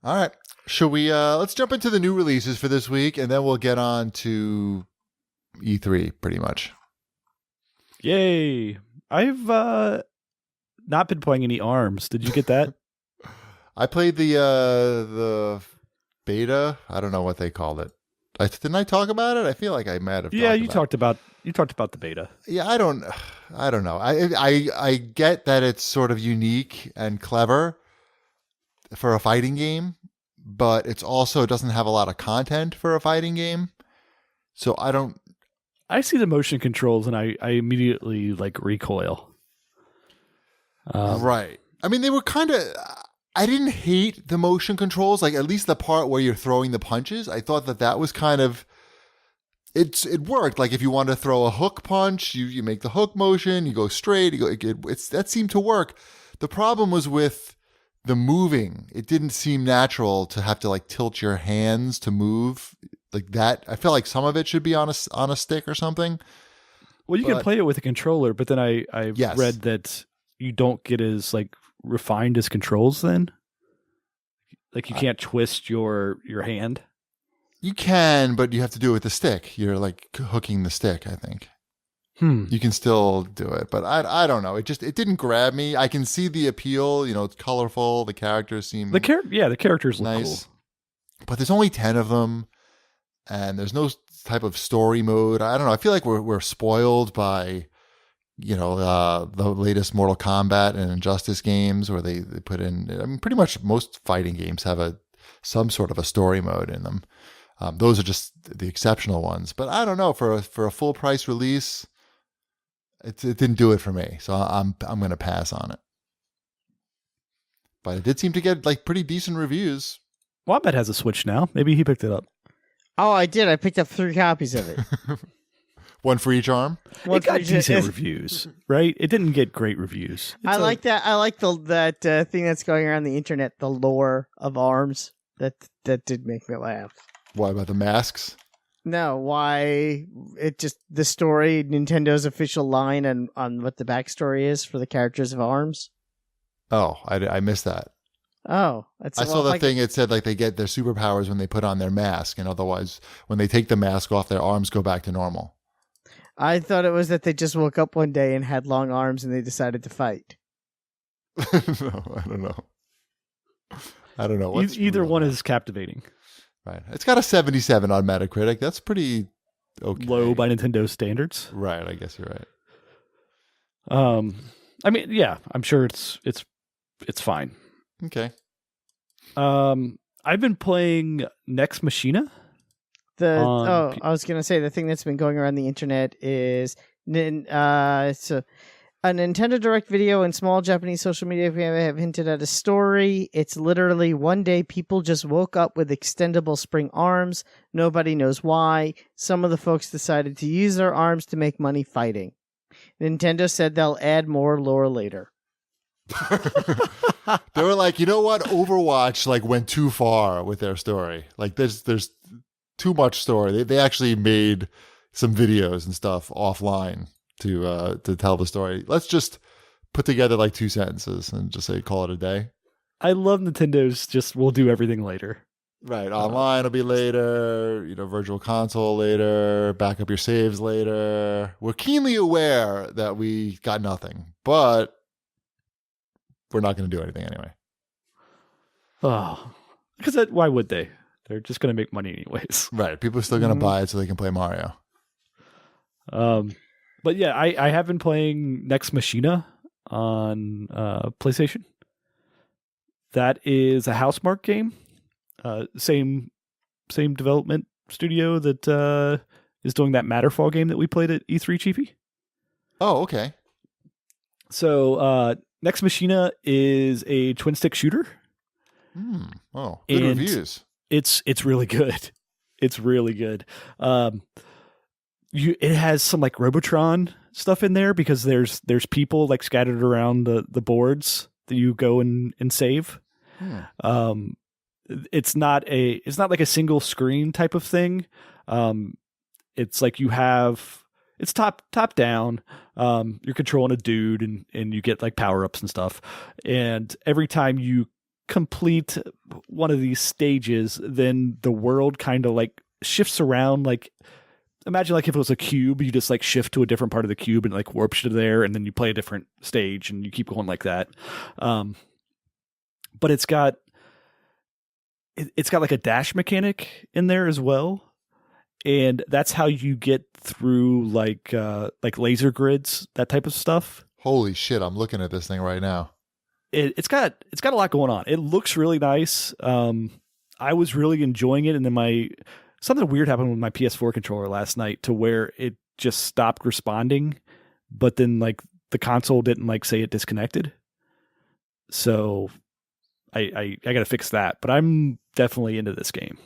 All right. Should we let's jump into the new releases for this week and then we'll get on to E3 pretty much. Yay. I've not been playing any ARMS. Did you get that? I played the beta. I don't know what they called it. Didn't I talk about it? I feel like I might have. Yeah, you talked about the beta. Yeah, I don't know. I get that it's sort of unique and clever for a fighting game, but it doesn't have a lot of content for a fighting game. So I see the motion controls and I immediately recoil. Right. I mean, they were kind of. I didn't hate the motion controls, like at least the part where you're throwing the punches. I thought that was kind of. It worked. Like if you want to throw a hook punch, you make the hook motion, you go straight. That seemed to work. The problem was with the moving. It didn't seem natural to have to tilt your hands to move like that. I feel like some of it should be on a stick or something. Well, you can play it with a controller, but then I Yes. read that you don't get as refined as controls then. You can't twist your hand. You can, but you have to do it with the stick. You're hooking the stick, I think. You can still do it, but I don't know. It didn't grab me. I can see the appeal. It's colorful. The characters seem the characters look nice, cool. But there's only 10 of them, and there's no type of story mode. I don't know. I feel like we're spoiled by the latest Mortal Kombat and Injustice games where they put in. I mean, pretty much most fighting games have some sort of a story mode in them. Those are just the exceptional ones. But I don't know, for a full price release. It didn't do it for me, so I'm going to pass on it. But it did seem to get pretty decent reviews. Wombat has a Switch now. Maybe he picked it up. Oh, I did. I picked up 3 copies of it. One for each arm. It got decent reviews, right? It didn't get great reviews. I like that. I like that thing that's going around the internet, the lore of ARMS. That did make me laugh. Why, about the masks? No, why the story, Nintendo's official line on what the backstory is for the characters of ARMS. Oh, I missed that. Oh, I saw the thing. It said they get their superpowers when they put on their mask, and otherwise, when they take the mask off, their arms go back to normal. I thought it was that they just woke up one day and had long arms and they decided to fight. No, I don't know. Either one is captivating. Right. It's got a 77 on Metacritic. That's pretty okay. Low by Nintendo standards. Right. I guess you're right. I mean, yeah, I'm sure it's fine. Okay. I've been playing Next Machina. I was going to say the thing that's been going around the internet is a Nintendo Direct video and small Japanese social media have hinted at a story. It's literally one day people just woke up with extendable spring arms. Nobody knows why. Some of the folks decided to use their arms to make money fighting. Nintendo said they'll add more lore later. They were like, you know what? Overwatch went too far with their story. There's too much story. They actually made some videos and stuff offline to tell the story. Let's just put together 2 sentences and just call it a day. I love Nintendo's we'll do everything later. Right. Online will be later, virtual console later, back up your saves later. We're keenly aware that we got nothing, but we're not going to do anything anyway. Oh, because why would they? They're just going to make money anyways. Right. People are still going to buy it so they can play Mario. But yeah, I have been playing Next Machina on PlayStation. That is a Housemarque game. Same development studio that is doing that Matterfall game that we played at E3 Chiefy. Oh, okay. So Next Machina is a twin stick shooter. Oh, good reviews. It's really good. It's really good. It has some Robotron stuff in there because there's people scattered around the boards that you go and save. It's not like a single screen type of thing. It's it's top down. You're controlling a dude and you get power ups and stuff. And every time you complete one of these stages, then the world kind of like shifts around. Like, imagine like if it was a cube, you just like shift to a different part of the cube and like warps you to there, and then you play a different stage and you keep going like that. But it's got like a dash mechanic in there as well. And that's how you get through like laser grids, that type of stuff. Holy shit! I'm looking at this thing right now. It's got a lot going on. It looks really nice. I was really enjoying it, and then something weird happened with my PS4 controller last night to where it just stopped responding, but then like the console didn't like say it disconnected. So I got to fix that. But I'm definitely into this game.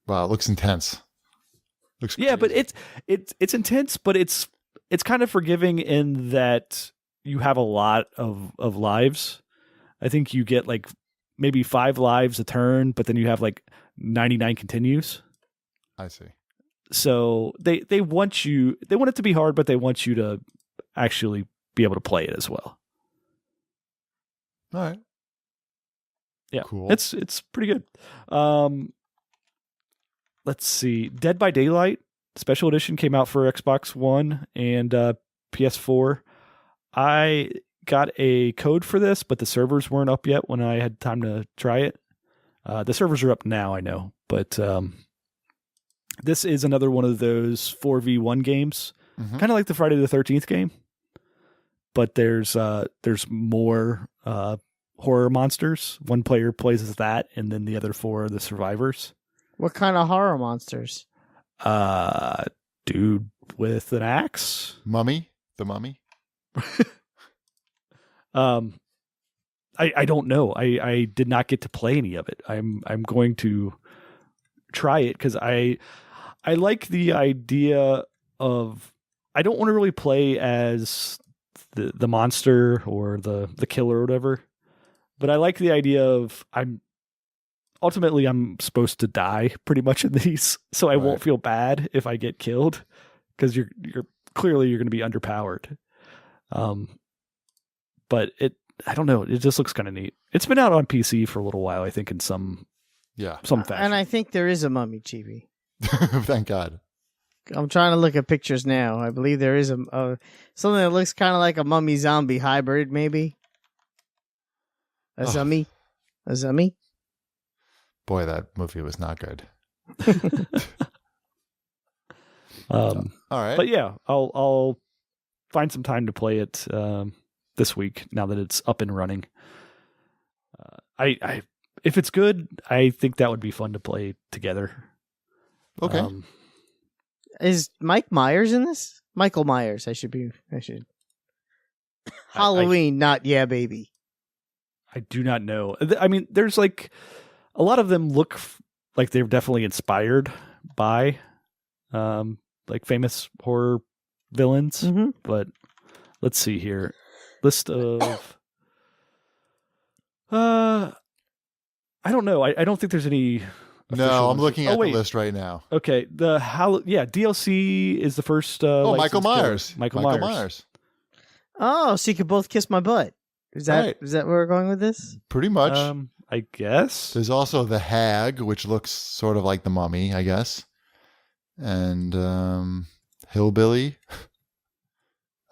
Wow, it looks intense. Looks yeah, crazy. but it's intense, but it's kind of forgiving in that you have a lot of lives. I think you get like maybe 5 lives a turn, but then you have like 99 continues. I see. So they want it to be hard, but they want you to actually be able to play it as well. All right. Yeah, cool. It's pretty good. Let's see. Dead by Daylight Special Edition came out for Xbox One and PS4. I got a code for this, but the servers weren't up yet when I had time to try it. The servers are up now, I know, but this is another one of those 4v1 games, kind of like the Friday the 13th game, but there's more horror monsters. One player plays as that, and then the other 4 are the survivors. What kind of horror monsters? Dude with an axe. Mummy? The Mummy? I don't know. I did not get to play any of it. I'm going to try it because I like the idea of, I don't want to really play as the monster or the killer or whatever, but I like the idea of I'm supposed to die pretty much in these, so I won't feel bad if I get killed because you're clearly going to be underpowered. But I don't know. It just looks kind of neat. It's been out on PC for a little while, I think, in some fashion. And I think there is a mummy, Chibi. Thank God. I'm trying to look at pictures now. I believe there is a something that looks kind of like a mummy zombie hybrid, maybe. A zummy. Boy, that movie was not good. All right. But yeah, I'll find some time to play it this week now that it's up and running. I if it's good, I think that would be fun to play together. Okay. Is Mike Myers in this? Michael Myers. I should. Halloween, not Yeah Baby. I do not know. I mean, there's like a lot of them look like they're definitely inspired by like famous horror villains. Mm-hmm. But let's see here. List of I don't know. I don't think there's any. No, I'm looking at the list right now. Okay, DLC is the first. Michael Myers. Michael Myers. Oh, so you could both kiss my butt. Is that Right. is that where we're going with this? Pretty much. I guess. There's also the Hag, which looks sort of like the Mummy, I guess. And Hillbilly.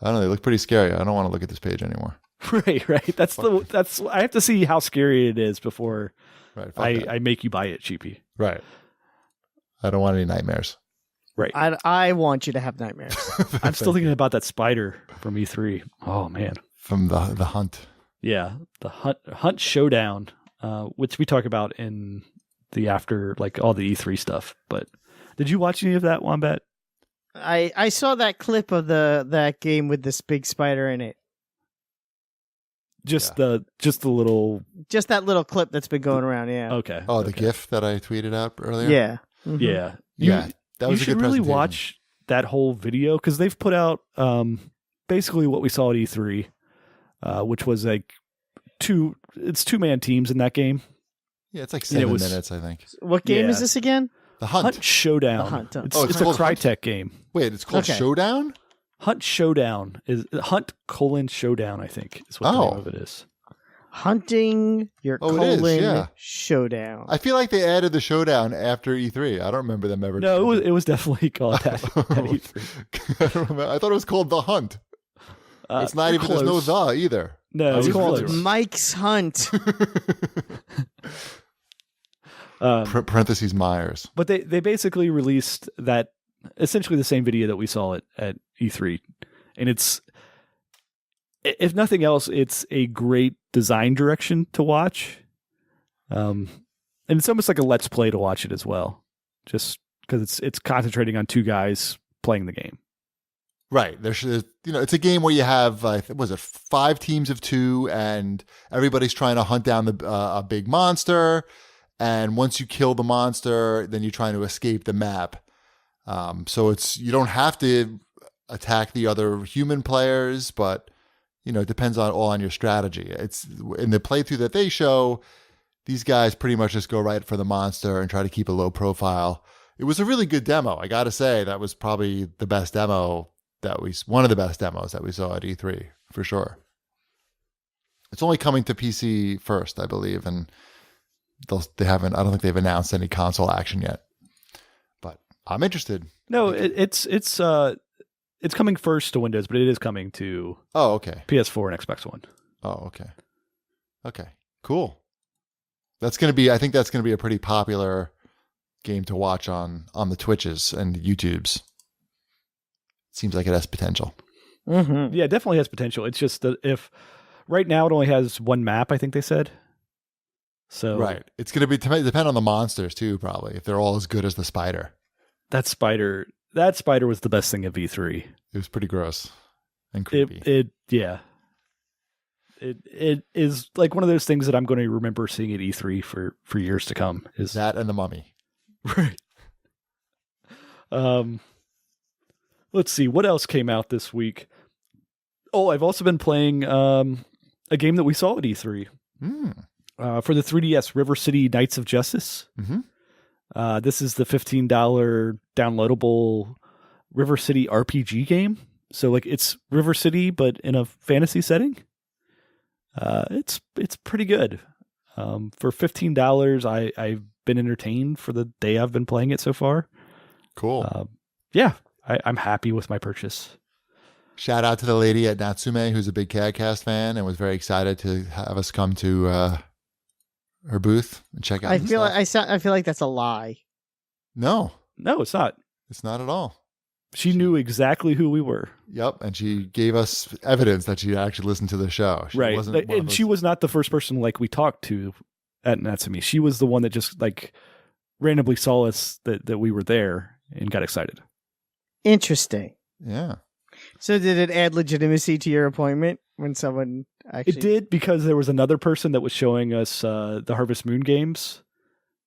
I don't know. They look pretty scary. I don't want to look at this page anymore. Right. That's I have to see how scary it is before I make you buy it, cheapy. Right. I don't want any nightmares. Right. I want you to have nightmares. I'm still thinking about that spider from E3. Oh man. From the hunt. Yeah, the hunt showdown, which we talk about in the after, like all the E3 stuff. But did you watch any of that, Wombat? I saw that clip of that game with this big spider in it. Just that little clip that's been going around. Yeah. Okay. Oh, the GIF that I tweeted out earlier. Yeah. Mm-hmm. Yeah. That was you a should good really presentation. watch that whole video because they've put out basically what we saw at E3, which was like 2-man teams in that game. Yeah, it's like 7 minutes, I think. What game is this again? The Hunt. Showdown. The Hunt. It's a Crytek game. Wait, it's called Showdown? Hunt Showdown is Hunt: Showdown, I think, is what the name of it is. Hunting your Oh, it is, colon yeah. showdown. I feel like they added the showdown after E3. I don't remember them ever. No, it was definitely called that. at E3. I don't remember. I thought it was called The Hunt. It's not you're even. There's no close. the either. No, It's it was called close. Mike's Hunt. Parentheses Myers. But they basically released that essentially the same video that we saw at E3, and it's, if nothing else, it's a great design direction to watch, and it's almost like a let's play to watch it as well, just because it's concentrating on two guys playing the game. Right. It's a game where you have, was it 5 teams of 2, and everybody's trying to hunt down a big monster. And once you kill the monster, then you're trying to escape the map. So you don't have to attack the other human players, but it depends all on your strategy. It's in the playthrough that they show, these guys pretty much just go right for the monster and try to keep a low profile. It was a really good demo. I got to say, that was probably the best demo one of the best demos that we saw at E3 for sure. It's only coming to PC first, I believe, and they haven't. I don't think they've announced any console action yet. But I'm interested. No, it's coming first to Windows, but it is coming to okay. PS4 and Xbox One. Oh, okay, cool. I think that's gonna be a pretty popular game to watch on the Twitches and YouTubes. Seems like it has potential. Mm-hmm. Yeah, it definitely has potential. It's just that if right now it only has one map, I think they said. So right, it's going to depend on the monsters too, probably, if they're all as good as the spider. That spider was the best thing of E3. It was pretty gross and creepy. It is like one of those things that I'm going to remember seeing at E3 for years to come. Is that and the Mummy? Right. Let's see what else came out this week. Oh, I've also been playing a game that we saw at E3 for the 3DS, River City Knights of Justice. Mm-hmm. This is the $15 downloadable River City RPG game. So like it's River City, but in a fantasy setting. It's pretty good. For $15, I've been entertained for the day I've been playing it so far. Cool. Yeah, I'm happy with my purchase. Shout out to the lady at Natsume who's a big CAGCast fan and was very excited to have us come to her booth and check out. I feel like that's a lie. No, it's not. It's not at all. She knew exactly who we were. Yep, and she gave us evidence that she actually listened to the show. Right, and she was not the first person like we talked to at Natsume. She was the one that just like randomly saw us that we were there and got excited. Interesting. Yeah. So did it add legitimacy to your appointment when someone actually... It did, because there was another person that was showing us the Harvest Moon games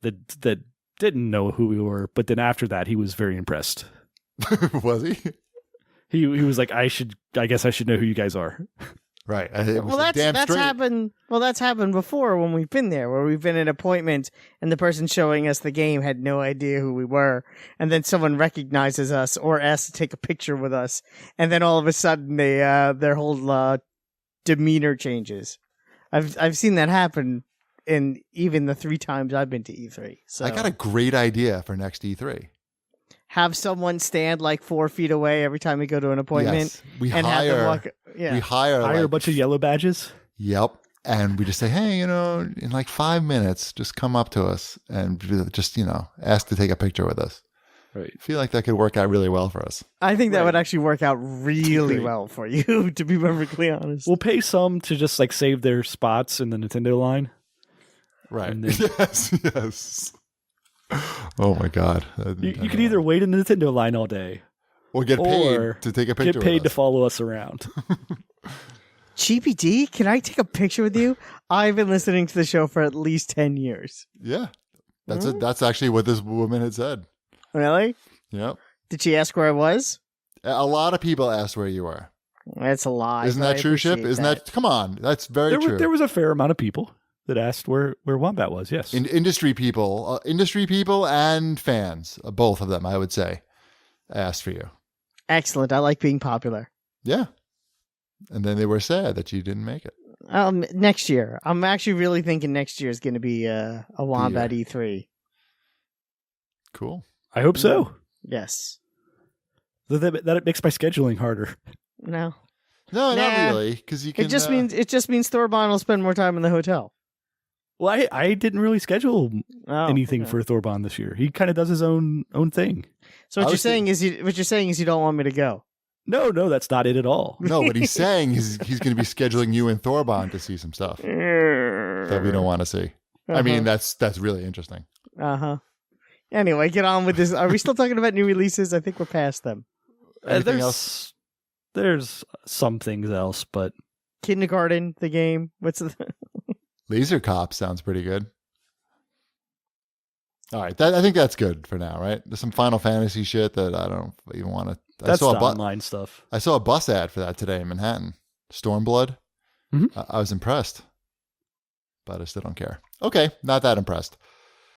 that didn't know who we were, but then after that he was very impressed. Was he? He was like, I guess I should know who you guys are. Right. Well, that's happened. Well, that's happened before when we've been there, where we've been at an appointment and the person showing us the game had no idea who we were, and then someone recognizes us or asks to take a picture with us, and then all of a sudden their whole demeanor changes. I've seen that happen in even the 3 times I've been to E3. So I got a great idea for next E3. Have someone stand like 4 feet away every time we go to an appointment. Yes. We and hire. Have them walk, yeah. We hire a bunch of yellow badges. Yep. And we just say, hey, in like 5 minutes, just come up to us and just, ask to take a picture with us. Right. I feel like that could work out really well for us. I think that would actually work out really well for you, to be perfectly honest. We'll pay some to just like save their spots in the Nintendo line. Right. Then, yes. Oh my God! You could either wait in the Nintendo line all day, or get paid to take a picture. Get paid with us. to follow us around. Cheapy D, can I take a picture with you? I've been listening to the show for at least 10 years. Yeah, that's actually what this woman had said. Really? Yep. Did she ask where I was? A lot of people asked where you were. That's a lie. Isn't that true, Ship? Isn't that? Come on, that's very true. There was a fair amount of people that asked where Wombat was. Yes, industry people and fans, both of them, I would say, asked for you. Excellent. I like being popular. Yeah, and then they were sad that you didn't make it. Next year. I'm actually really thinking next year is going to be a Wombat E3. Cool. I hope so. Yes. That it makes my scheduling harder. No. No, not really, because you can. It just means Thorbon will spend more time in the hotel. Well, I didn't really schedule anything okay. for Thorbon this year. He kind of does his own thing. So what you're saying is you don't want me to go. No, that's not it at all. No, what he's saying is he's going to be scheduling you and Thorbon to see some stuff that we don't want to see. I mean, that's really interesting. Anyway, get on with this. Are we still talking about new releases? I think we're past them. Anything else? There's some things else, but Kindergarten, the game. What's the Laser Cop sounds pretty good. All right, I think that's good for now, right? There's some Final Fantasy shit that I don't even want to. That's online stuff. I saw a bus ad for that today in Manhattan. Stormblood. Mm-hmm. I was impressed, but I still don't care. Okay, not that impressed.